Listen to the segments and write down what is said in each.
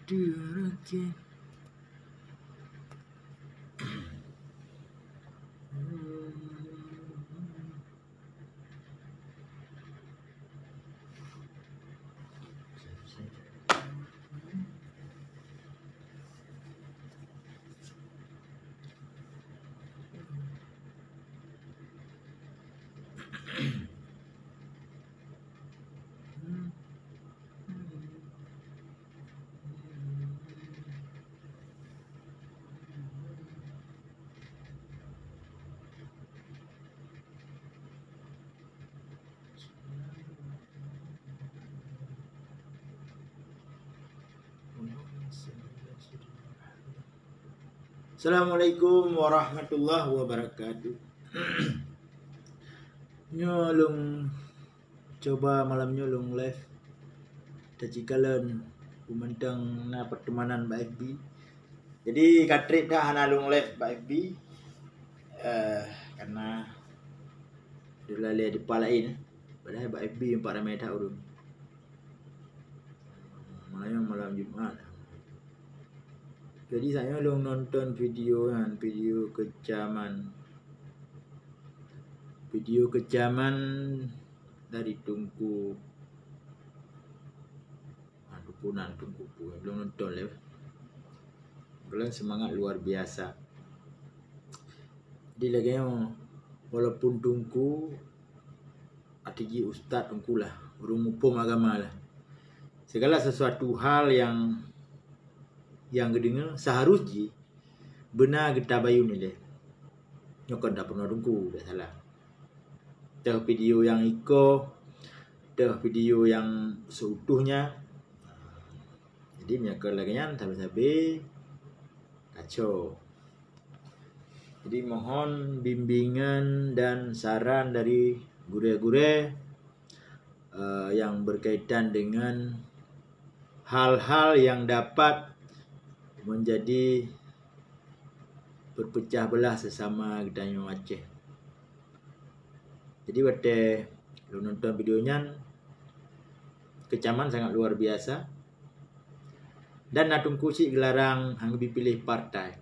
Okay. Assalamualaikum warahmatullahi wabarakatuh. Nyolong coba malam nyolong live tajikalan pemandang na pertemanan Mbak FB. Jadi katrip dah nalung live Mbak FB karena dilale di palain. Padahal Mbak FB yang para meta urun. Malam Jumat. Jadi saya nonton video kecaman dari Tungku Dukunan Tungku belum nonton lah. Belum semangat luar biasa. Jadi lagi walaupun Tungku atigi ustaz Tungku lah, urung hukum agama lah. Segala sesuatu hal yang kedengar seharusnya benar kita bayun ni deh. Nyokon tak pernah Tungku, tak salah. Dah video yang dah video yang seutuhnya. Jadi menyakal lagi kan sampai kacau. Jadi mohon bimbingan dan saran dari guru-guru yang berkaitan dengan hal-hal yang dapat menjadi berpecah belah sesama Gedanyo Aceh. Jadi waktu lu nonton videonya, kecaman sangat luar biasa. Dan natung kusi gelarang hang dipilih partai.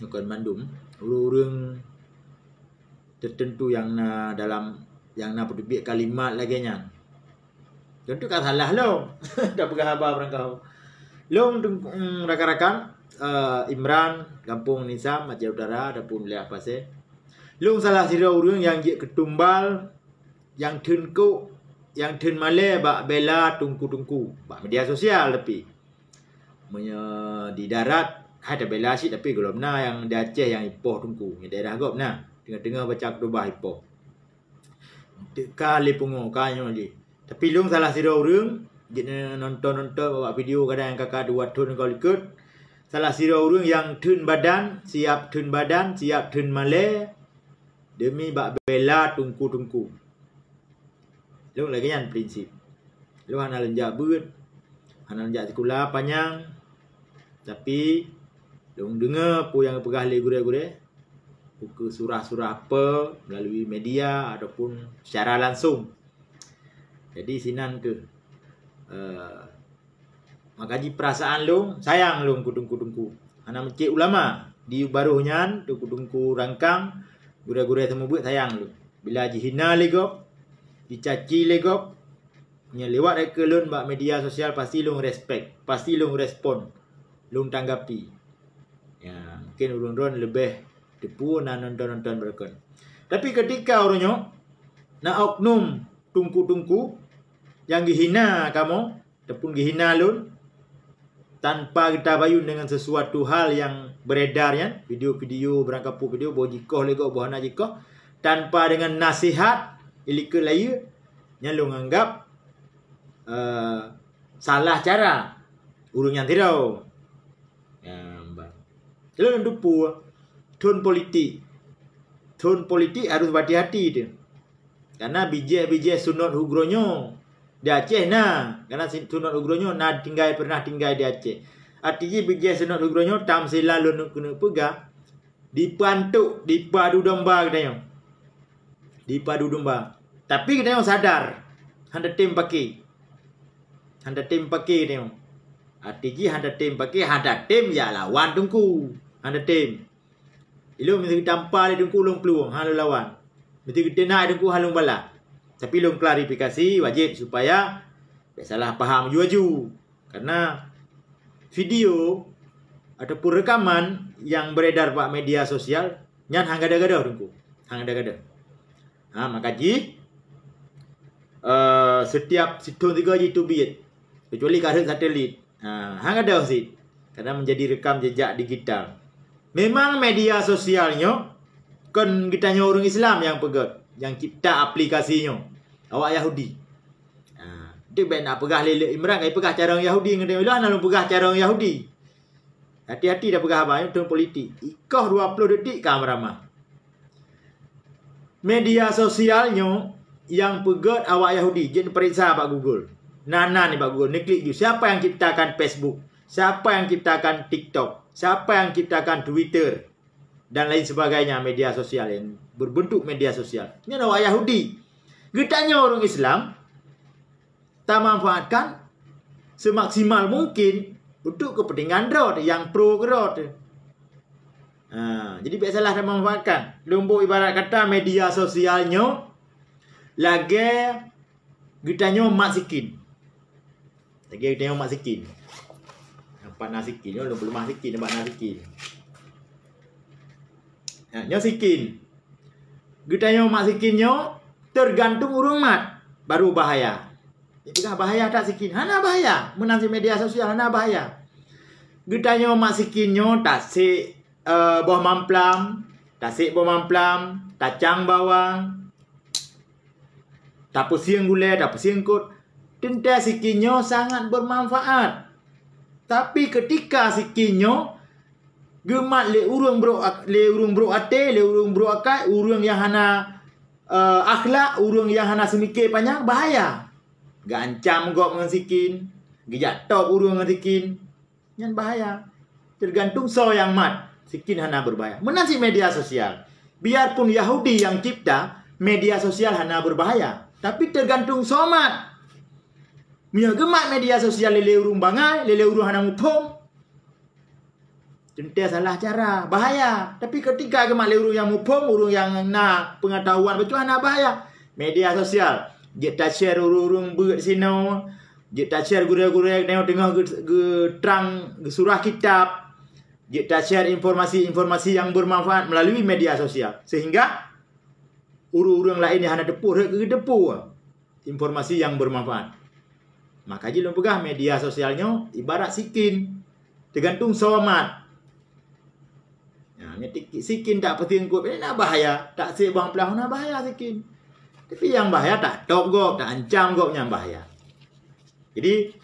Bukan mandum, urung tertentu yang berdebit kalimat lagi nya. Tentu kan salah lo. Dah pegang apa berangkau. Long rakan-rakan Imran Kampung Nizam Aceh Utara adapun wilayah Pasir. Long salah sira urang yang je ketumbal yang tenku yang ten male bak bela tungku bak media sosial tapi di darat ada bela sih tapi belum na yang di Aceh yang ipoh tungku di daerah gop na tengah-tengah baca ketubah ipoh. Kali pungokannya je. Tapi long salah sira urang nonton bawa video kadang yang kakak 2 tahun kau ikut salah sira urang yang tun badan siap tun male demi bak bela tungku lu lagi yang prinsip lu hana lenjak beut hana lenjak sekolah panjang tapi lu dengar apa yang pegah le gure-gure buku surah-surah apa melalui media ataupun secara langsung. Jadi sinan ke makaji perasaan lu sayang lu kudung-kudungku anak mencik ulama di baruhnya kudungku rangkang gura-gura temu buat sayang lu bila jihina legop dicaci legop nya lewat ke lu mbak media sosial pasti lu respect pasti lu respon lu tanggapi ya mungkin urun-urun lebih depu nonton berkon tapi ketika orangnya na oknum tungku yang dihina kamu ataupun dihina lun tanpa kita bayun dengan sesuatu hal yang beredar ya video-video berangkap video bojikoh lego bohana jikoh tanpa dengan nasihat ilike layu nya lu nganggap salah cara urung yang tirau ya mbak lu ndupu tone politik harus hati-hati dia karena biji sunat hugronyo di Aceh nah karena sunat hugronyo pernah tinggal di Aceh artinya biji sunat hugronyo tam selalu kena pegang dipantuk dipadu domba katanya dipadu domba tapi katanya sadar handa tim pakai handa tim pakai ni. Arti handa tim pakai handa tim ya lawan tungku. Handa tim. Ilung mesti tampal tungku long peluang halu lawan. Mesti kita nak tungku halung bala. Tapi long klarifikasi wajib supaya salah faham ju. Karena video ataupun rekaman yang beredar pada media sosial nyan hang gada-gada tungku. Hang gada-gada. Maka setiap situ 3 GB kecuali karena satelit. Hang ada sih karena menjadi rekam jejak digital. Memang media sosialnya kan kita orang Islam yang pegang, yang cipta aplikasinya. Awak Yahudi. Dia ben nak pegah lele Imran kai pegah cara orang Yahudi ngene lah nak pegah cara orang Yahudi. Hati-hati dah pegah apa itu politik. Ikah 20 detik kamera. Media sosialnya yang pegat awak Yahudi, jadi periksa Pak Google. Nana ni Pak Google, ni klik je. Siapa yang ciptakan Facebook? Siapa yang ciptakan TikTok? Siapa yang ciptakan Twitter? Dan lain sebagainya media sosial yang berbentuk media sosial. Ini awak Yahudi. Getanya orang Islam tak manfaatkan semaksimal mungkin untuk kepentingan rot yang pro rot. Jadi biasalah dia memanfaatkan. Lumbuk ibarat kata media sosialnya lagi getanya mak sikin. Lagi getanya mak sikin. Nampak nasikin, lu belum masikin, nampak nasikin. Nya sikin. Getanya mak sikinnya tergantung urung mat baru bahaya. Jadi bahaya tak sikin. Hana bahaya. Menang media sosial hana bahaya. Getanya mak sikinnya tasik bawah mamplam, tasik bawah mamplam, kacang bawang, tapu siang gulai, tapu siang kot. Tenda sikinyo sangat bermanfaat. Tapi ketika sikinyo gemat le urung bro ate, le urung bro akai, urung yang hana akhlak, urung yang hana semikir panjang bahaya. Gancam gok dengan sikin, gejak top urung dengan sikin. Yang bahaya. Tergantung so yang mat. Sikin hana berbahaya. Menasi media sosial. Biarpun Yahudi yang cipta, media sosial hana berbahaya. Tapi tergantung somat. Mia gemak media sosial lele urung bangai, lele urung hana mupom. Tentu salah cara, bahaya. Tapi ketika gemak lele urung yang mupom, urung yang nak pengetahuan betul hana bahaya. Media sosial, dia tak share urung ber sino, dia tak share gurau-gurau tengah terang surah kitab. Kita share informasi-informasi yang bermanfaat melalui media sosial. Sehingga urang-urang lain yang hanya depu informasi yang bermanfaat. Maka jadi pegah media sosialnya ibarat sikin. Tergantung somat. Sikin tak penting kot. Ini nak bahaya. Tak sebang pelah nak bahaya sikin. Tapi yang bahaya tak tok gok, tak ancam gok yang bahaya. Jadi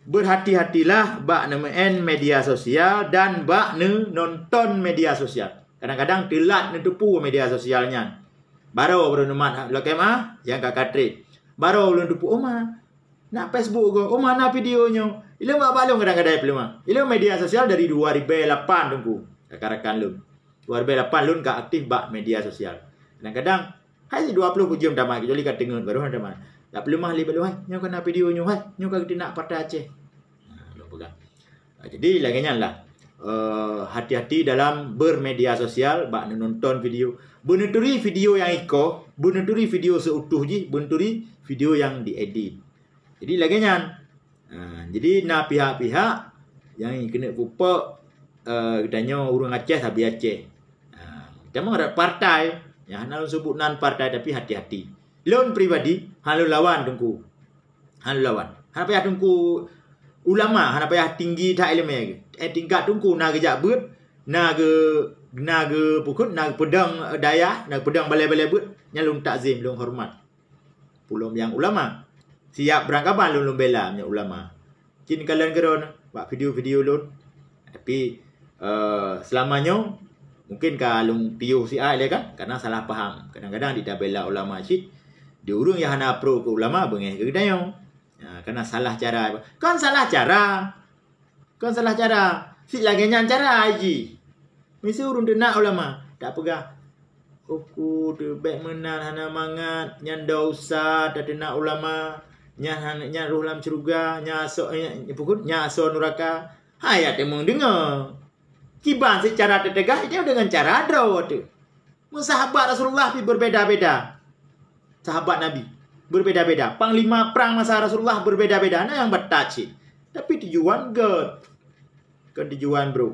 berhati-hatilah bak nemen media sosial dan bak nonton media sosial. Kadang-kadang telat netepu media sosialnya. Baru nemat lokema yang kakak trade. Baru netepu oma. Nak Facebook go, oma nak videonya. Ilu mak balong kadang-kadang peluma. Ilu media sosial dari 2008 tunggu. Kakak-kakak lu. 2008 lun ka aktif bak media sosial. Kadang-kadang hai 20 jam dah mak kecuali kat tengah baru ada mak. Tak perlu mah libet lu hai. Nyo kana video nyo hai. Nyo ka kita nak partai Aceh. Pegang. Jadi laginya lah hati-hati dalam bermedia sosial, bak nonton video, benuturi video yang iko, benuturi video seutuh je, benuturi video yang diedit. Jadi laginya, jadi nak pihak-pihak yang kena pupuk katanya urang Aceh tapi Aceh. Kita mau ada partai, yang nak sebut non partai tapi hati-hati. Lon pribadi, halu lawan tungku, halu lawan. Apa ya tungku ulama hana payah tinggi tak ilmu lagi. Tingkat tungku nak gejak but, nak pukut, nak pedang daya, nak pedang balai-balai but, nyalung takzim, lung hormat. Pulung yang ulama. Siap berangkapan lung bela punya ulama. Kin kalian geron buat video-video lun. Tapi selamanya mungkin kalung piuh si ai kan karena salah faham. Kadang-kadang dia bela ulama syid. Dia urung yang hana pro ke ulama bengeh ke gedayong. Karena salah cara. Kan salah cara. Kan salah cara. Si lagi nyan cara haji. Mesti urung denak ulama. Tak pegah. Aku tu baik menan hana mangat. Nyan dah usah. Tak denak ulama. nya roh dalam syurga, nya so neraka. Hayat emang dengar. Kiban secara tertegah itu dengan cara draw tu. Sahabat Rasulullah berbeda-beda. Sahabat Nabi berbeda-beda. Panglima perang masa Rasulullah berbeda-beda. Nah yang bertaci. Tapi tujuan good. Kan tujuan bro.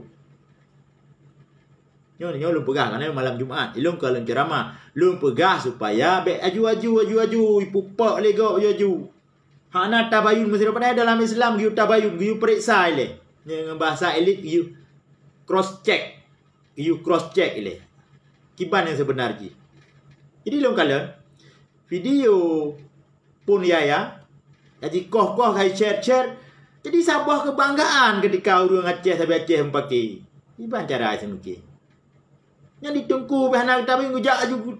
Nyo lu pegah kan malam Jumaat. Ilung kalau ceramah, lu pegah supaya be aju ipupak lego aju. Hana tabayun mesti pada dalam Islam giu tabayun giu periksa ile. Yang bahasa elit giu cross check. Giu cross check ile. Kiban yang sebenarnya. Jadi long kalian video pun ya. Jadi koh kai share. Jadi sebuah kebanggaan ketika orang Aceh sampai Aceh pakai. Kiban cara semiki. Yang ditunggu bahana tapi ngujak aju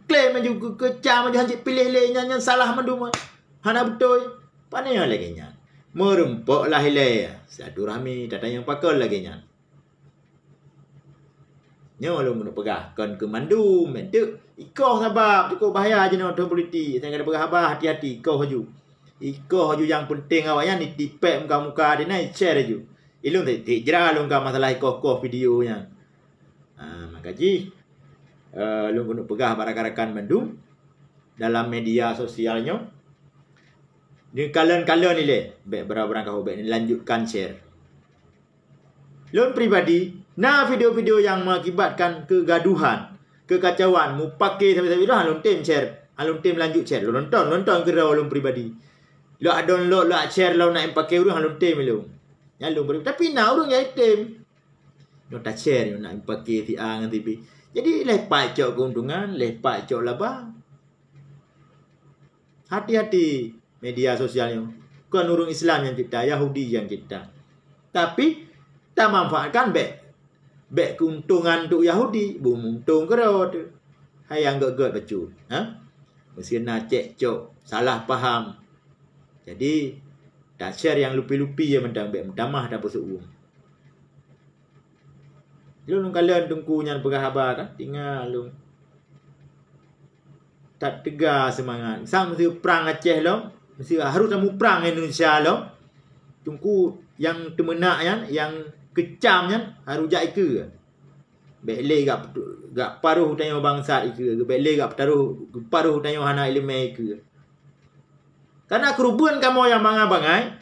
klaim aju kecam aju hancik pilih le yang salah menduma. Hana betul. Panai lagi nya. Merempok lah ile. Satu rahmi datang yang pakal lagi nya. Nyo lu mun pegah kon ke mandum mentu ikoh sebab cukup bahaya je no politik saya kena pegah abah hati-hati ikoh haju yang penting awaknya ni tipek muka-muka dia naik share je ilung tak jera lu ka masalah ikoh videonya makaji lu mun pegah barakan mandum dalam media sosialnya ni kalian ni le berapa kau ni lanjutkan share lu pribadi. Nah video-video yang mengakibatkan kegaduhan, kekacauan, mu pakai sampai-sampai dah halun tim share, halun tim lanjut share. Lu nonton ke dalam pribadi. Lu download, lu share, lu nak pakai urang halun tim lu. Ya lu tapi nak urang ya tim. Lu tak share, lu nak pakai via ngan TV. Jadi lepak cok keuntungan, lepak cok laba. Hati-hati media sosialnya. Bukan urang Islam yang kita, Yahudi yang kita. Tapi tak manfaatkan Bek keuntungan untuk Yahudi, untung kerot. Hai yang gak betul. Mesti nak cek cok, salah faham. Jadi tak share yang lupi-lupi je mentang bek mendamah dah pusuk uang. Lu kalian tungkunya pegah habar kan? Tinggal lu. Tak tegar semangat. Sang mesti perang Aceh lo. Mesti harus kamu perang Indonesia lo. Tungku yang temenak yang kecamnya harus jai ke. Bele gak paruh tanyo bangsa ke. Bele gak paruh tanyo hana ilmu ke. Karena kerubuan kamu yang bangai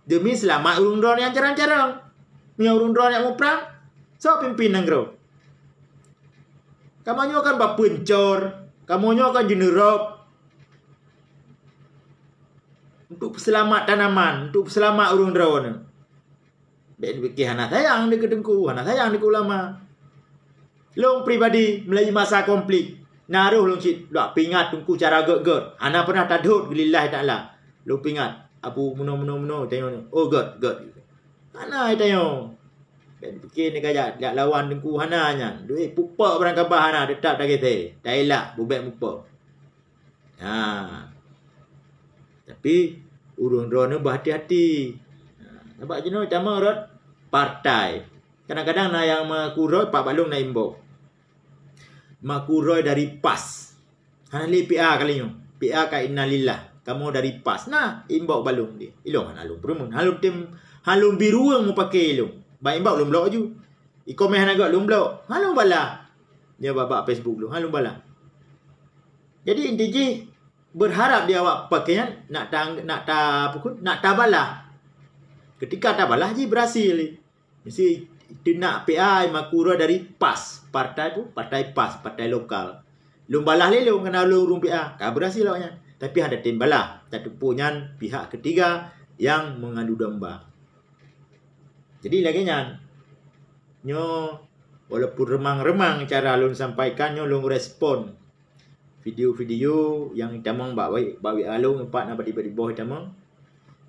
demi selamat urung drone yang carang-carang. Punya urung drone yang mau perang. So pimpin nangro. Kamu nyo kan bapencor. Kamu nyo kan jenerok. Untuk selamat tanaman, untuk selamat urung drone. Bek fikir hana sayang dia kedengku, hana sayang dia ulama. Long pribadi melalui masa konflik. Naruh long cik, lak pingat tungku cara god. Hana pernah tadhut bilillah taala. Long pingat, apu muno tengok. Oh god. Hana tengok. Bek fikir ni gajak dak lawan tungku hana nya. Duit pupa barang kabah hana tetap dak kete. Dak elak bubek mupa. Tapi urung drone berhati-hati. Nampak jenuh sama rot partai. Kadang-kadang nak yang makuroi Pak Balung nak imbau. Makuroi dari PAS. Hana li PA kali nyo. PA ka innalillah. Kamu dari PAS. Nah, imbau Balung dia. Ilong hana alung perumun. Halung biru yang mau pakai ilong. Ba imbau lum blok ju. Iko meh hana gak lum blok. Halung bala. Dia babak Facebook lu. Halung bala. Jadi intinya berharap dia awak pakaian nak tabalah. Ketika tabalah ji berhasil. Mesti nak PI makura dari PAS, partai PAS, partai lokal. Lum balah lelong kena lurung PA. Ka berhasil awaknya. Tapi ada tim balah, tak punyan pihak ketiga yang mengadu domba. Jadi lagi nyo walaupun remang-remang cara lun sampaikan nyo lun respon video-video yang tamang bawi alung empat nak di bawah tamang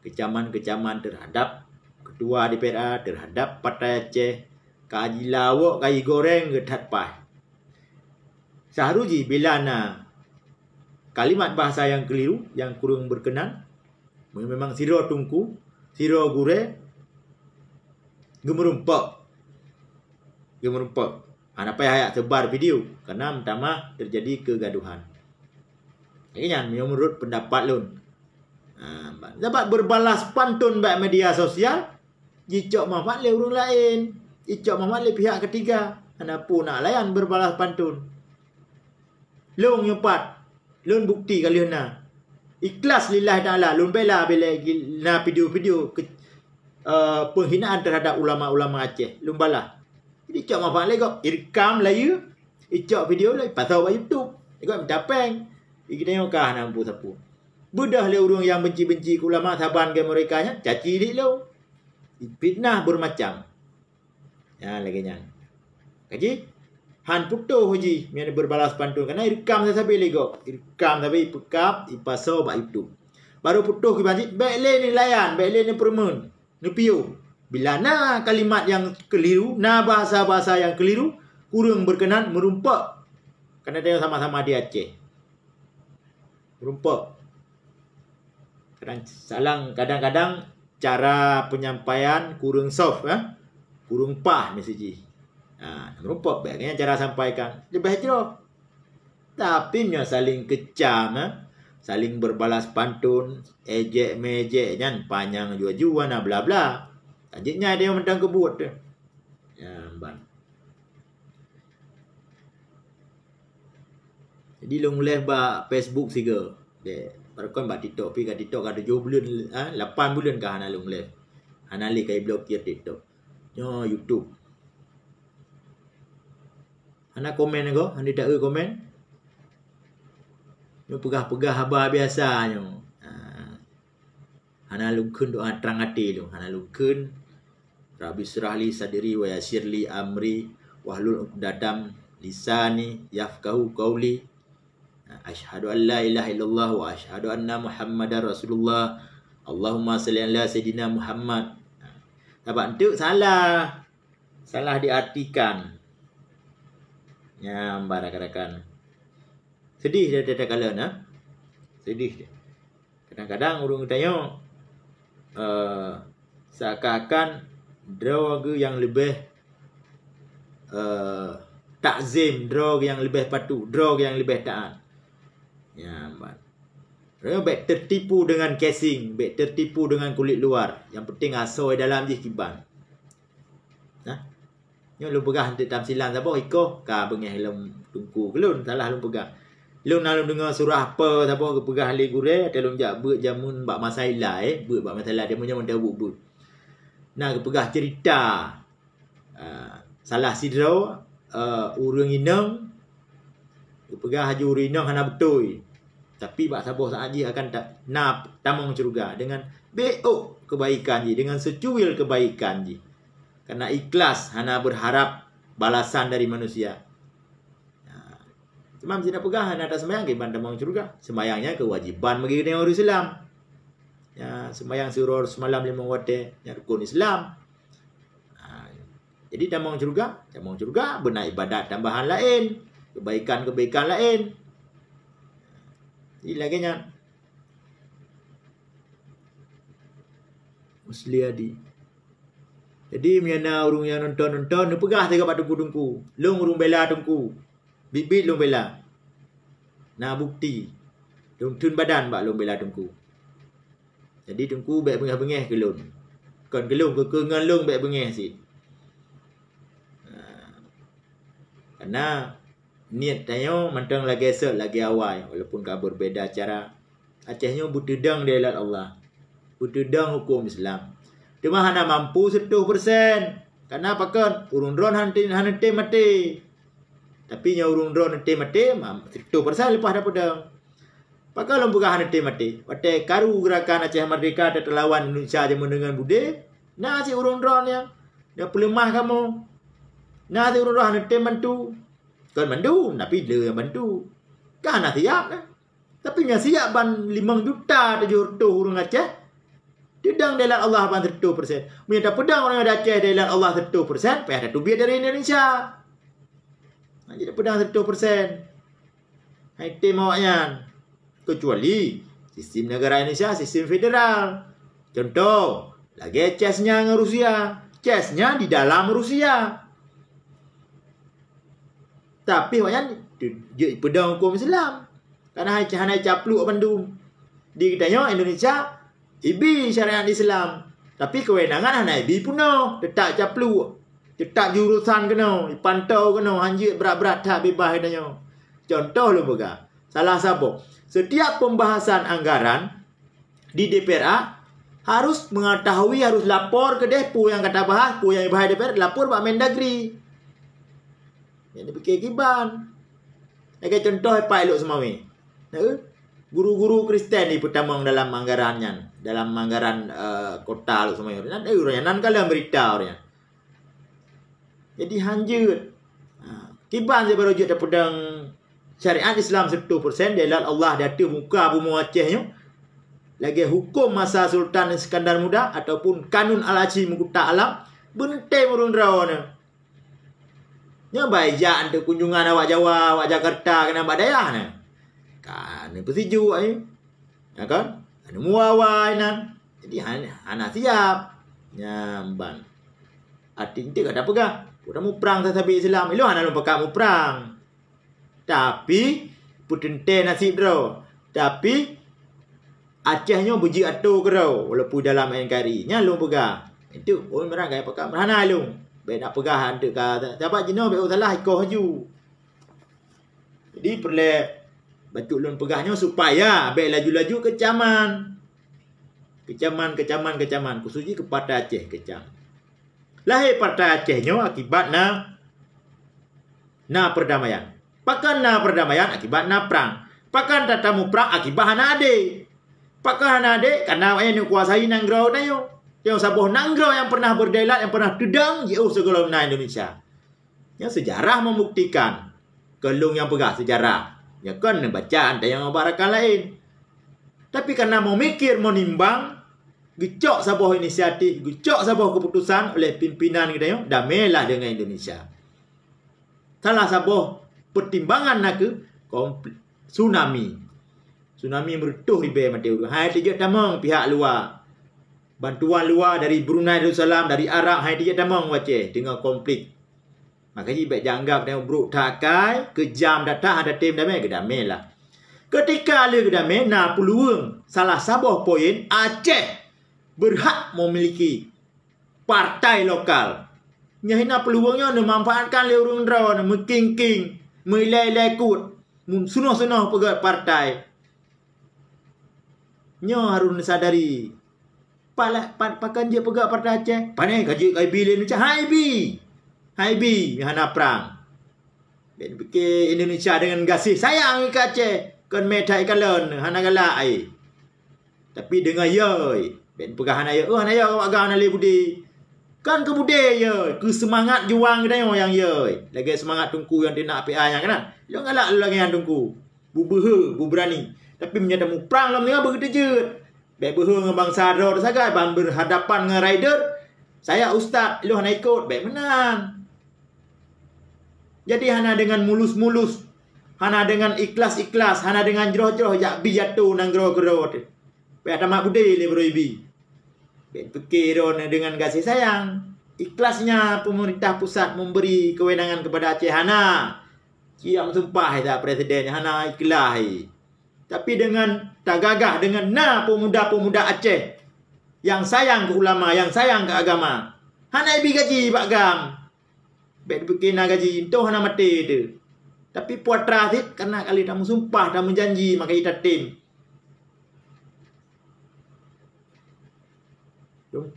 kecaman-kecaman terhadap ketua DPR, terhadap Partai Aceh, kaji lawak, kaji goreng getat pah. Seharusnya bila na kalimat bahasa yang keliru, yang kurang berkenan, memang siro tungku, siro gure, gemerumpak. Anak payah sebar video karena pertama terjadi kegaduhan. Ini menurut pendapat lun. Dapat berbalas pantun baik media sosial. Jicok manfaat le urang lain. Jicok manfaat le pihak ketiga. Hana pun nak layan berbalas pantun. Long nyopat. Lun bukti kali hana. Ikhlas lillahi ta'ala. Lun bela na video-video penghinaan terhadap ulama-ulama Aceh. Lun balas. Jadi cok manfaat le kok. Irkam laya. Icok video le. Pasal buat YouTube. Ikut minta peng. Iki tengok kah nampu sapu. Budah le urang yang benci-benci ke ulama saban ke mereka nya. Caci dik lo. Fitnah bermacam. Ya lagi nyang. Kaji. Han putuh haji. Mian berbalas pantun. Karena irkam saya sampai lego. Irkam sampai pekap. Ipasau bak YouTube. Baru putuh ke banjik. Baik le ni layan. Baik le ni permen. Ni piu. Bila na kalimat yang keliru. Na bahasa-bahasa yang keliru. Kurang berkenan merumpak. Karena tengok sama-sama di Aceh. Merumpak. Kadang-kadang cara penyampaian kurang soft, kurang pas mesej. Merumpak baiknya cara sampaikan. Lebih jerok. Tapi nya saling kecam, saling berbalas pantun, ejek mejek kan panjang jua-jua nah bla bla. Tajiknya dia mentang kebut tu. Ya, ban. Jadi long live ba Facebook siga. Dek Perkon bak TikTok. Pergi kat TikTok ada 7 bulan, 8 bulan kah Hana long live. Hana li kai blokir TikTok. Nyo YouTube. Hana komen ko, Hana tak komen. Nyo pegah-pegah haba biasa nyo. Hana lungkun doa terang hati tu. Hana lungkun. Rabbi syrahli sadri wa yassirli amri wahlul 'uqdatam lisani yafqahu qawli. Asyhadu an la ilaha illallah wa asyhadu anna Muhammadar Rasulullah. Allahumma salli ala sayidina Muhammad. Dapat tu salah. Salah diartikan. Ya, barak-barakan. Sedih dia ada kala nah. Sedih dia. Kadang-kadang orang tanya seakan-akan drog yang lebih takzim, drog yang lebih patuh, drog yang lebih taat. Ya, baik tertipu dengan casing, baik tertipu dengan kulit luar. Yang penting asoi dalam je kiban. Nah, nyo lu pegah untuk tamsilan siapa iko ka bengeh lem tungku kelun salah lu pegah. Lu nak lu dengar surah apa siapa ke pegah ali gure telung jak beut jamun bak masalah beut bak masalah dia punya menda beut. Nah, ke pegah cerita salah sidro urang inang pegah haji urinang hana betul. Tapi bak saboh sahaji akan tak nap tamong curuga dengan beok kebaikan ji, dengan secuil kebaikan ji. Karena ikhlas hana berharap balasan dari manusia. Cuma tidak pegah hana tak sembahyang ke ban tamong curuga. Sembahyangnya kewajiban bagi orang Islam. Ya, sembahyang surur semalam 5 waktu yang rukun Islam. Jadi tamong curuga benar ibadat tambahan lain. Kebaikan-kebaikan lain. Jadi lagi nya Musliadi. Jadi miana urung yang nonton nu pegah tega pat tungku. Long urung bela tungku. Bibit long bela. Nah bukti. Long tun badan bak long bela tungku. Jadi tungku baik bengeh-bengeh ke long. Kon ke long ke ngan long baik bengeh si. Karena niat tayo mantang lagi esok lagi awal walaupun kau berbeza cara. Acehnya butudang di alat Allah. Butudang hukum Islam. Cuma hana mampu 100%. Karena apa kan? Urung drone hana mati. Tapi nya urung drone mati 100% lepas dah pedang. Pakal lom buka hana mati. Wate karu gerakan Aceh Merdeka terlawan Indonesia jaman dengan bude. Nah si urung drone nya. Dia pelemah kamu. Nah si urung drone hana mantu. Kan bantu, tapi dia yang bantu. Kan nak siap kan? Tapi nya siap ban 5 juta 700 orang Aceh. Dedang dalam Allah ban 100%. Menyata pedang orang Aceh dalam Allah 100%, payah ada biar dari Indonesia. Jadi pedang 100%. Hai tim awaknya. Kecuali sistem negara Indonesia, sistem federal. Contoh, lagi chess-nya dengan Rusia. Chess-nya di dalam Rusia. Tapi awaknya pedang hukum Islam. Karena hanya capluk Bandung. Di kitanya Indonesia Ibi syariat Islam. Tapi kewenangan anak ibi puno. Tetap caplu. Tetap jurusan kena. Pantau kena. Hanjit berat-berat tak bebas katanya. Contoh lu boga. Salah sabo. Setiap pembahasan anggaran di DPRA harus mengetahui, harus lapor ke Depu yang kata bahas, pu yang bahas DPR, lapor Pak Mendagri. Yang dipikir kiban. Lagi contoh Pak elok semawi. Guru-guru Kristen ni pertama dalam anggarannya, dalam anggaran kota lu semawi. Nan urang kala berita orangnya. Jadi hanjut. Kiban je baru je pedang syariat Islam 1% dia Allah datu muka bumi Acehnya. Lagi hukum masa Sultan Iskandar Muda ataupun kanun Al-Haji Mukuta Alam bente murun rawana. Nya baik untuk kunjungan awak Jawa, awak Jakarta kena badayah na. Kan persiju ai. Ya kan? Anu muawai nan. Jadi anak siap. Nyamban. Ating tu kada pegah. Udah mu perang tetapi Islam. Ilo anak lu pakak mu perang. Tapi putente nasib draw. Tapi Acehnya buji atu kerau walaupun dalam NKRI. Nya lu pegah. Itu orang merang gaya pakak merana lu. Baik nak pegah hantu kata. Dapat jenuh baik salah ikoh haju. Jadi perlu batuk lun pegahnya supaya baik laju-laju kecaman. Kecaman. Khususnya ke Partai Aceh kecam. Lahir Partai Acehnya akibat na perdamaian. Pakan na perdamaian akibat na perang. Pakan tatamu perang akibat hana ade. Pakan hana ade karena yang kuasai nangrau na yo. Yang sabuh nangrau yang pernah berdaulat, yang pernah dedang jauh segala mana Indonesia. Yang sejarah membuktikan. Kelung yang pegah sejarah. Ya kan baca ada yang barakan lain. Tapi karena mau mikir, mau nimbang, gecok sabuh inisiatif, gecok sabuh keputusan oleh pimpinan kita yo, damailah dengan Indonesia. Salah sabuh pertimbangan nak tsunami. Tsunami merutuh di Bay Mateo. Hai tiga tamang pihak luar. Bantuan luar dari Brunei Darussalam, dari Arab, hai tiga tamang waceh dengan konflik. Makanya baik janggap tengok buruk takai, kejam datang ada tim damai, kedamai lah. Ketika ada kedamai, nah peluang salah sabuh poin, Aceh berhak memiliki partai lokal. Nyahina peluangnya memanfaatkan leurung draw, mengking-king, melai-lai kut, sunah-sunah pegat partai. Nya harus sadari. Pakan dia pegat partai Aceh. Pandai kaji kai bilin macam Hai bi, hana perang. Ben fikir Indonesia dengan kasih sayang ke Aceh. Kan metai kalen, hana galak ai. Tapi dengan yoi, ben pegah hana yoi. Oh hana yoi awak gana le budi. Kan ke budi yoi, ke semangat juang kita yang yoi. Lagi semangat tungku yang dia nak PA yang kan. Lo galak lagi yang tungku. Bu berani. Tapi menyata mu perang lam tengah begitu je. Baik berhubung dengan bangsa Ro sagai bang berhadapan dengan rider. Saya ustaz, lu hana ikut, baik menang. Jadi hana dengan mulus-mulus, hana dengan ikhlas-ikhlas, hana dengan jeroh-jeroh jak bi jatuh nang gero-gero. Baik ada mak bude le bro ibi. Baik fikir dengan kasih sayang. Ikhlasnya pemerintah pusat memberi kewenangan kepada Aceh hana. Kiam sumpah dah presidennya hana ikhlas. Tapi dengan tak gagah dengan pemuda-pemuda Aceh yang sayang ke ulama, yang sayang ke agama. Hana ibi gaji Pak Gam. Baik bikin gaji itu hana mati tu. Tapi puat terakhir karena kali tamu sumpah dan menjanji maka kita tim.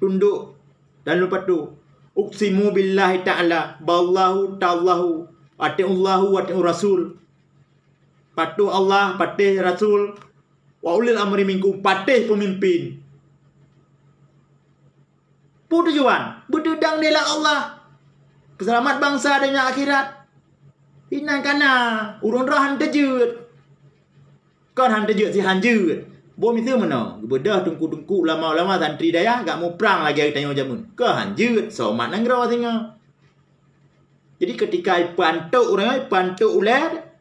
Tunduk dan lupa tu. Uqsimu billahi ta'ala ballahu ta'allahu ati'ullahu wa ati'ur rasul. Patuh Allah, patuh Rasul, wa ulil amri minkum, patuh pemimpin. Tujuan berdedang dela Allah. Keselamat bangsa dan akhirat. Hinan kana urun rohan terjut. Kan han terjut si hanjut. Bom itu mana? Bedah tungku-tungku ulama-ulama santri daya gak mau perang lagi tanya jamun. Ke hanjut somat nang ro singa. Jadi ketika pantuk orang pantuk ular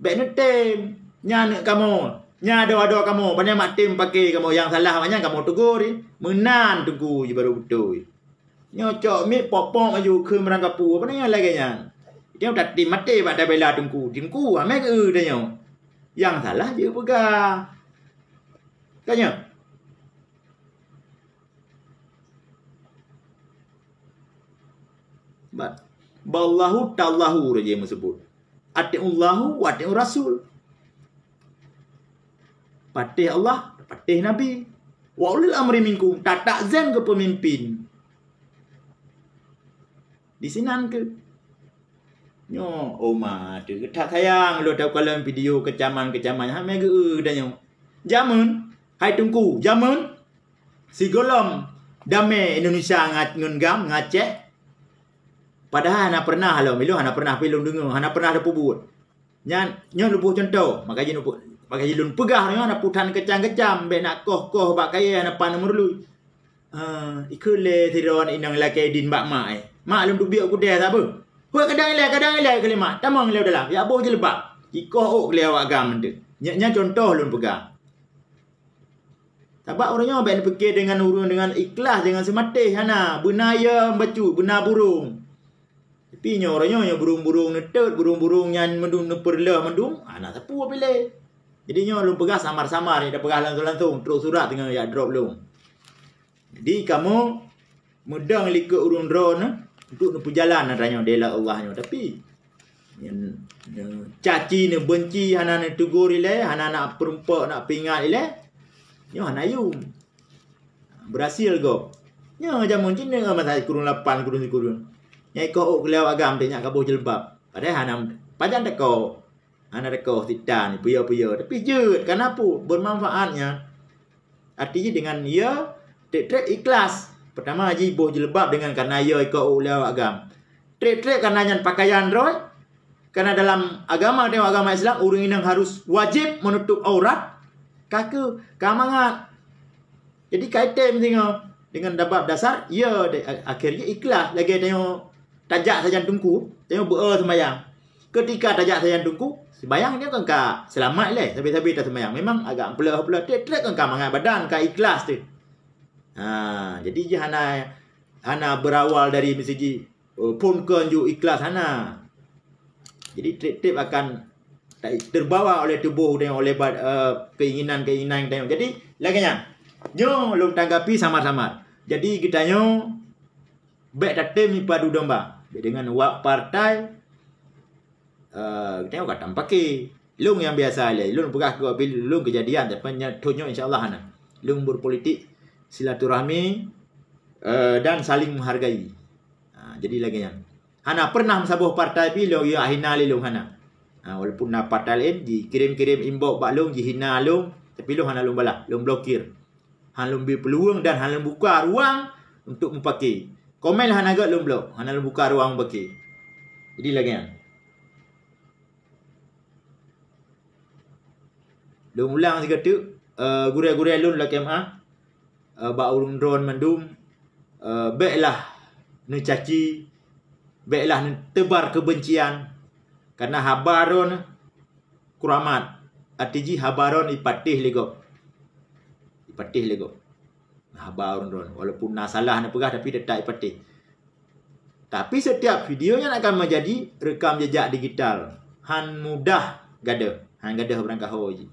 baik netem, nyana kamu, nyada kamu, pandai mak tim pakai kamu yang salah banyak kamu tegur, menan tegur je baru betul. Nyocok mi popok maju ke merangkapu, apa ni lagi yang, dia udah tim mati pada bela tungku ame ke dia yang salah je pegah, tanya. Ballahu tallahu raja yang sebut. Ati'ullahu wa ati'ur rasul. Patih Allah, patih Nabi. Wa ulil amri minkum, tak takzam ke pemimpin. Di sinan ke? Nyo, oma tu tak sayang lo tahu kalau video kecaman-kecaman ha mega dah nyo. Jamun, hai tungku, jamun. Si golom damai Indonesia ngam ngaceh. Padahal hana pernah lo milu hana pernah pilun dengar, hana pernah ada pubut. Nyo lubuh contoh, makanya lubuh pakai lun pegah nyo hana putan kecam-kecam be nak koh bak kaya hana pan merlu. Ikule tiron inang laki din bak mak ai. Mak lum tu biak kudai tak apa. Hoi kadang ilai kelima. Tamang ilai dalam. Ya boh je lebak. Ikoh ok lewat agam tu. Nya contoh lun pegang. Sebab orangnya baik fikir dengan urun dengan ikhlas dengan sematih hana. Benaya bacu, benar burung. Tapi nya orangnya yang burung-burung netut, burung-burung yang mendung neperlah mendung, nak sapu pilih. Jadi nya lun pegang samar-samar ni dah pegang langsung-langsung terus surat tengah ya drop lung. Jadi kamu mudang likut urun drone untuk perjalanan tanya dela Allahnya, tapi caci ni benci hana nak tegur ile, hana nak perempak nak pingat ile, nyo hana yum berhasil go nyo jamun cina masa kurun 8 kurun nyai ko ok lew agam tanya kabuh jelbab padahal hana pajan teko hana teko titan puyo tapi jeut kenapa bermanfaatnya artinya dengan ia trek ikhlas. Pertama haji boh jelbab dengan karena ia ikut ulah agam. Trek karena yang pakaian roy. Karena dalam agama Islam orang yang harus wajib menutup aurat. Kaki kamangat. Jadi kaitan dengan dabab dasar ia akhirnya ikhlas lagi tengok tajak saja tungku, tengok sembahyang. Ketika tajak saja tungku, sembahyang dia kan ka selamat leh, tapi tak sembahyang. Memang agak pelah-pelah trek kan kamangat badan ka ikhlas tu. Jadi je hana berawal dari mesej pun kunjuk ikhlas hana. Jadi trip akan terbawa oleh tubuh dan oleh keinginan tengok. Jadi laginya nyo lum tanggapi sama-sama. Jadi kita nyo baik datem padu domba dengan wak partai tengok kata pakai lung yang biasa le. Lung pegah ke lung kejadian tapi tonyo insyaallah hana. Lung berpolitik silaturahmi dan saling menghargai. Jadi lagi yang hana pernah sabuh partai pi lo ya hina lung hana. Walaupun na partai lain dikirim inbox bak lung hina lung tapi lung hana lung balah, lung blokir. Han lung bi peluang dan han lung buka ruang untuk mempakai. Komen hana agak lung blok, hana lung buka ruang pakai. Jadi lagi yang lung ulang sikatu gure-gure lun la KMA ba urung drone mendum baiklah mencaci baiklah tebar kebencian karena habaron kuramat atiji habaron ipatih lego habaron drone walaupun na salah na pegah tapi tetap ipatih. Tapi setiap videonya akan menjadi rekam jejak digital han mudah gada berangkat hoji.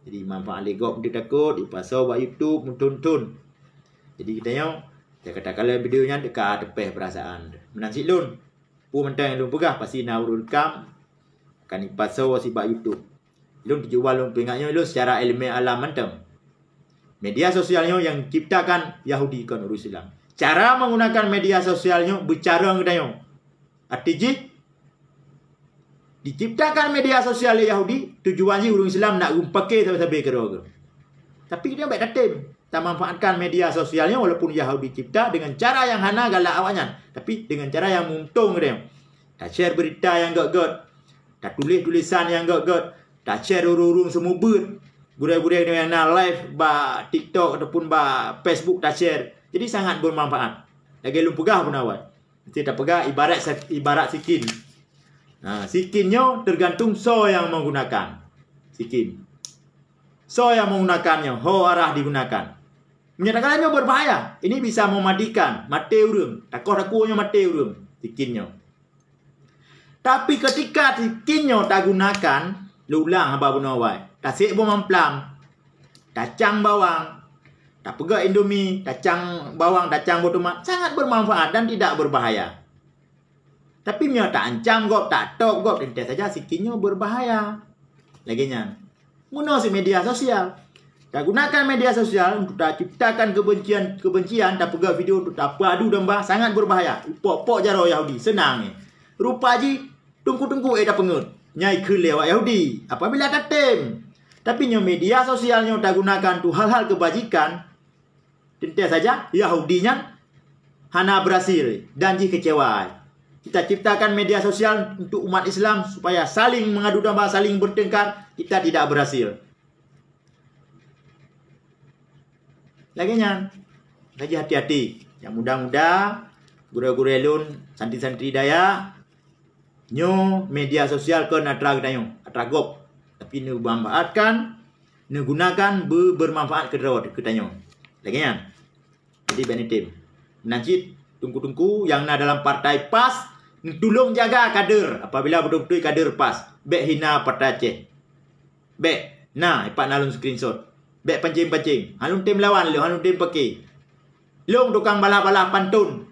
Jadi manfaat legok dia takut dipasau buat YouTube mentuntun. Jadi kita yang dia kata kalau videonya dekat tepeh perasaan. Menang lun. Pu mentang lun pegah pasti nak rekam akan dipasau si buat YouTube. Lun dijual lun pengaknya lun secara ilmiah alam mentang. Media sosialnya yang ciptakan Yahudi kan urus Islam. Cara menggunakan media sosialnya bicara ngedayong. Artinya diciptakan media sosial Yahudi tujuannya urung Islam nak pakai sampai keroga. Tapi dia baik datem. Tak manfaatkan media sosialnya walaupun Yahudi cipta dengan cara yang hana galak awaknya, tapi dengan cara yang untung dia. Tak share berita yang got-got. Tak tulis tulisan yang got-got. Tak share urung-urung semua ber. Gurau-gurau yang nak live ba TikTok ataupun ba Facebook tak share. Jadi sangat bermanfaat. Lagi lu pegah pun awak. Kita pegah ibarat sikin. Sikinnya tergantung so yang menggunakan. Sikin. So yang menggunakannya, ho arah digunakan. Menyatakannya berbahaya. Ini bisa mematikan mati urang. Takoh-takohnya mati urang sikinnya. Tapi ketika sikinnya tak gunakan, lulang apa pun awak. Tak sik bom amplam. Tacang bawang. Tak pegak Indomie, tacang bawang, tacang botomat sangat bermanfaat dan tidak berbahaya. Tapi nyo tak ancam gop, tak tok gop, ente saja sikinyo berbahaya. Laginya, guna si media sosial. Tak gunakan media sosial untuk tak ciptakan kebencian, tak pegang video untuk tak padu dambah, sangat berbahaya. Pok jaro Yahudi, senang ni. Rupa ji, tungku-tungku dah pengut. Nyai ke lewat Yahudi, apabila katem. Tapi nyo media sosialnya tak gunakan tu hal-hal kebajikan, ente saja Yahudinya hana berhasil dan ji kecewa. Kita ciptakan media sosial untuk umat Islam supaya saling mengadu domba, saling bertengkar. Kita tidak berhasil. Laginya, lagi hati-hati. Yang muda-muda, guru-guru elun, santri-santri daya, nyo media sosial ke natrag dayo, atragop. Tapi nu manfaatkan, nu gunakan bermanfaat ke rawat ke dayo. Laginya, jadi benetim. Nanti tungku-tungku yang na dalam partai PAS, tolong jaga kader apabila betul-betul kader PAS. Bek hina partai Aceh. Bek, nah, ipak nalun screenshot. Bek pancing-pancing. Halun tim lawan lu, halun tim pakai. Long tukang balah-balah pantun.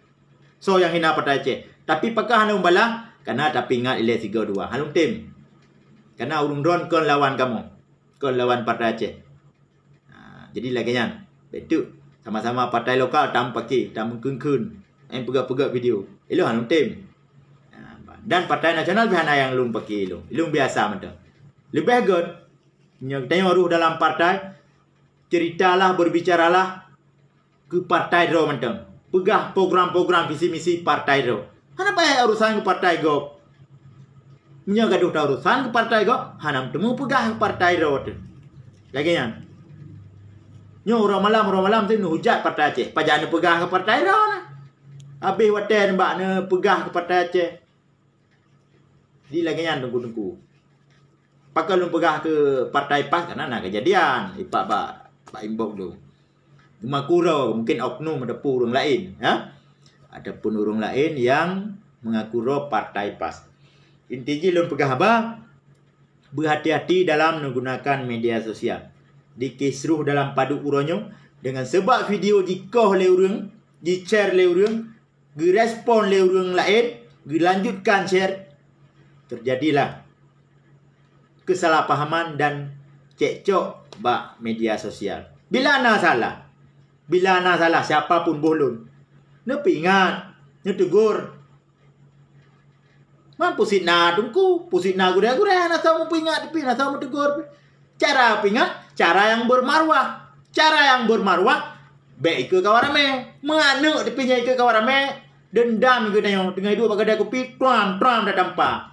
So yang hina partai Aceh. Tapi pakah halun balah, karena tapi ingat ilai 32. Halun tim. Karena urung drone kon lawan kamu. Kon lawan partai Aceh. Jadi laginya, betul. Sama-sama partai lokal tam pakai, tam kun-kun. Yang pegak-pegak video. Ilo halun tim. Dan partai nasional bihana yang lum pakai ilung biasa macam. Lebih good. Tanya ruh dalam partai, ceritalah, berbicaralah ke partai ro macam. Pegah program-program visi-misi partai ro. Hana payah urusan ke partai go. Gaduh dah urusan ke partai go, hana temu pegah ke partai ro tu. Lagi yang. Nyo orang malam tu hujat partai Aceh. Pajak pegah ke partai ro nah. Habis waten mbak ne pegah ke partai Aceh. Di lagian tunggu-tunggu. Pakai lu pegah ke partai PAS karena nak kejadian. Ipak pak imbok tu. Makuro mungkin oknum ada pun orang lain, ya. Ada pun orang lain yang mengaku partai PAS. Intinya lu pegah apa? Berhati-hati dalam menggunakan media sosial. Dikisruh dalam padu uronyo dengan sebab video dikoh le urang, di share le urang, direspon le urang lain, dilanjutkan share. Terjadilah kesalahpahaman dan cekcok bak media sosial. Bila ana salah siapapun bolon. Ne pingat, ne tegur. Mampu sitna tungku, pusitna gure-gure ana tahu pingat tapi ana tahu tegur. Cara pingat, cara yang bermarwah. Cara yang bermarwah baik ke kawarame, menganu depinya ke kawarame, dendam ke dayo dengan dua bagai kopi, tram dah tampak.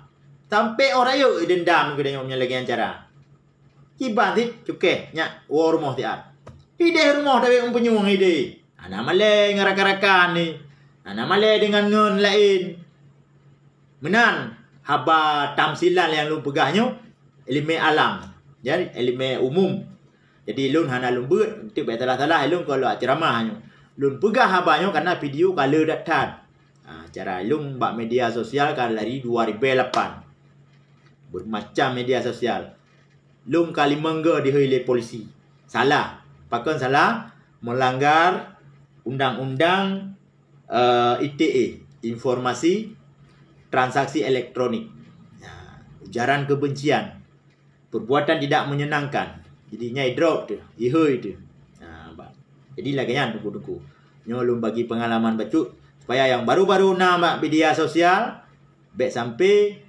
Sampai orang yuk dendam ke dayo lagi cara. Kiban sih cuke nya war rumah tiat. Ide rumah tapi penyuang ide. Ana male ngarak-arakan ni. Ana male dengan ngon lain. Menan haba tamsilan yang lu pegahnya ilmu alam. Jadi ilmu umum. Jadi lun hana lun buat tu salah lun kalau ceramahnya. Lun pegah habanyo karena video color datang. Cara lun bak media sosial kan dari 2008. Bermacam media sosial. Lung kali mengga dihilai polisi. Salah. Pakai salah. Melanggar undang-undang ITE. Informasi Transaksi Elektronik. Ujaran kebencian. Perbuatan tidak menyenangkan. Jadi nyai drop tu. Ihoi tu. Jadi lagi yang tunggu-tunggu. Nyolong bagi pengalaman bacut. Supaya yang baru-baru nama media sosial. Baik sampai.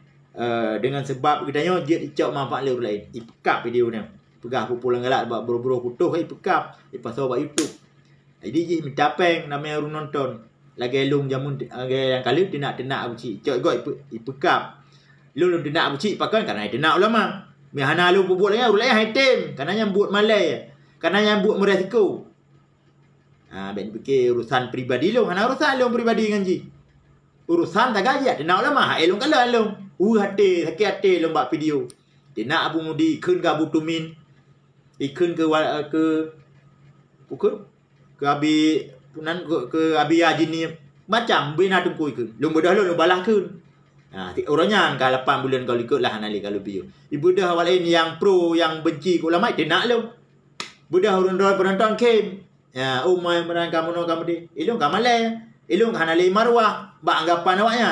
Dengan sebab katanya dia icok manfaat le lain. Ipekap video ni. Pegah pulang galak buat buru-buru putuh ipekap. Ipasau buat YouTube. Jadi je minta peng namanya orang nonton. Lagi lung jamun yang kali tenak buci. Icok goi ipekap. Lung tenak buci pakai karena tenak ulama. Mihana lung buat lagi orang lain item. Karena yang buat malai. Karena yang buat meresiko. Ben fikir urusan pribadi lung. Hana urusan lung pribadi dengan ji. Urusan tak gaji tenak ulama. Hai lung kalau lung. Hati, sakit hati lembak video. Dia nak Abu Mudi ikun ke Abu Tumin. Ikun ke Abi Punan ke Abi Haji ni. Macam bina tungku ikun. Lung bedah lu balah kun. Orangnya kan 8 bulan kau ikut lah nali kalau video. Ibu dah awal ini yang pro yang benci ke ulama dia nak lu. Budah orang-orang penonton kem. Umai merang kamu no kamu di. Ilung kamalai. Ilung kanali marwah. Bak anggapan awaknya.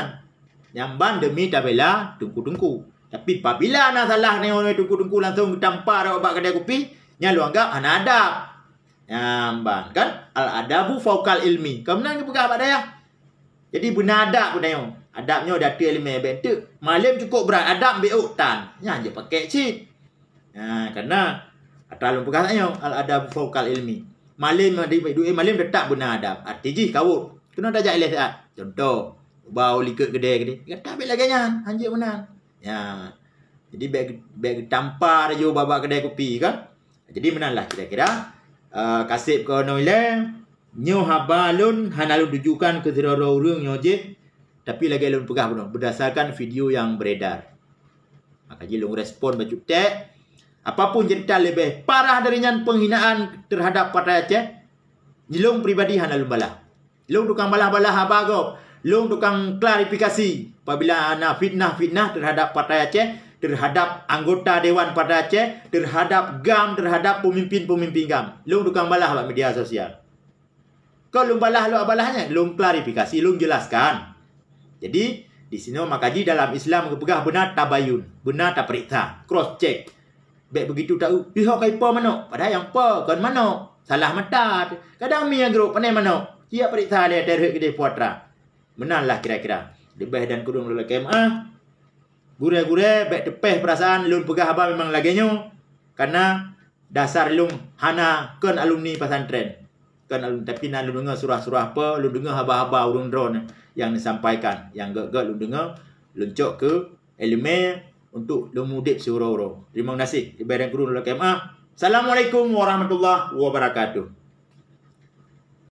Nyamban demi tabela tungku-tungku. Tapi apabila ana salah ni orang tungku-tungku langsung tampar obat kedai kopi, nya lu anggap ana adab. Nyamban kan al-adabu fauqal ilmi. Kau menang ke pegang pada ya. Jadi benar adab pun tengok. Adabnya dah tu ilmu bentuk. Malam cukup berat adab ambil utan. Nya je pakai cik. Karena atalun pegang tanya al-adabu fauqal ilmi. Malam duit malam tetap benar adab. Arti ji kau kena dajak ilah saat. Contoh bau likut kedai kata ambil lagi nyan anjir benar. Ya. Jadi beg tampar je babak kedai kopi kan. Jadi menanlah kira-kira kasip ke noile nyo habalun hanalun tujukan ke zirara urang nyojek tapi lagi alun pegah benar berdasarkan video yang beredar. Maka jilung respon baju tek apapun cerita lebih parah darinya penghinaan terhadap Partai Aceh, jilung pribadi hanalun balah. Long tukang balah-balah habagop, long tukang klarifikasi apabila ana fitnah-fitnah terhadap Partai Aceh, terhadap anggota Dewan Partai Aceh, terhadap GAM, terhadap pemimpin-pemimpin GAM. Long tukang balah kat media sosial. Kau long balah lo abalahnya, long klarifikasi, long jelaskan. Jadi di sini makaji dalam Islam kepegah benar tabayun, benar tak periksa, cross check. Baik begitu tahu, pihak kaipa mana? Padahal yang apa? Kan mana? Salah mata. Kadang mi yang grup pandai mana? Dia periksa dia terhek kedai puatra. Menanlah kira-kira. Lebih dan kurung lulak KMA. Gure-gure baik tepeh perasaan lun pegah abang memang laginya. Karena dasar lun hana kan alumni pesantren. Kan alumni tapi nak lun dengar surah-surah apa, lun dengar haba-haba urung drone yang disampaikan. Yang gak-gak lun dengar luncuk ke elemen untuk lun mudik surau-urau. Terima kasih. Lebih dan kurung lulak KMA. Assalamualaikum warahmatullahi wabarakatuh.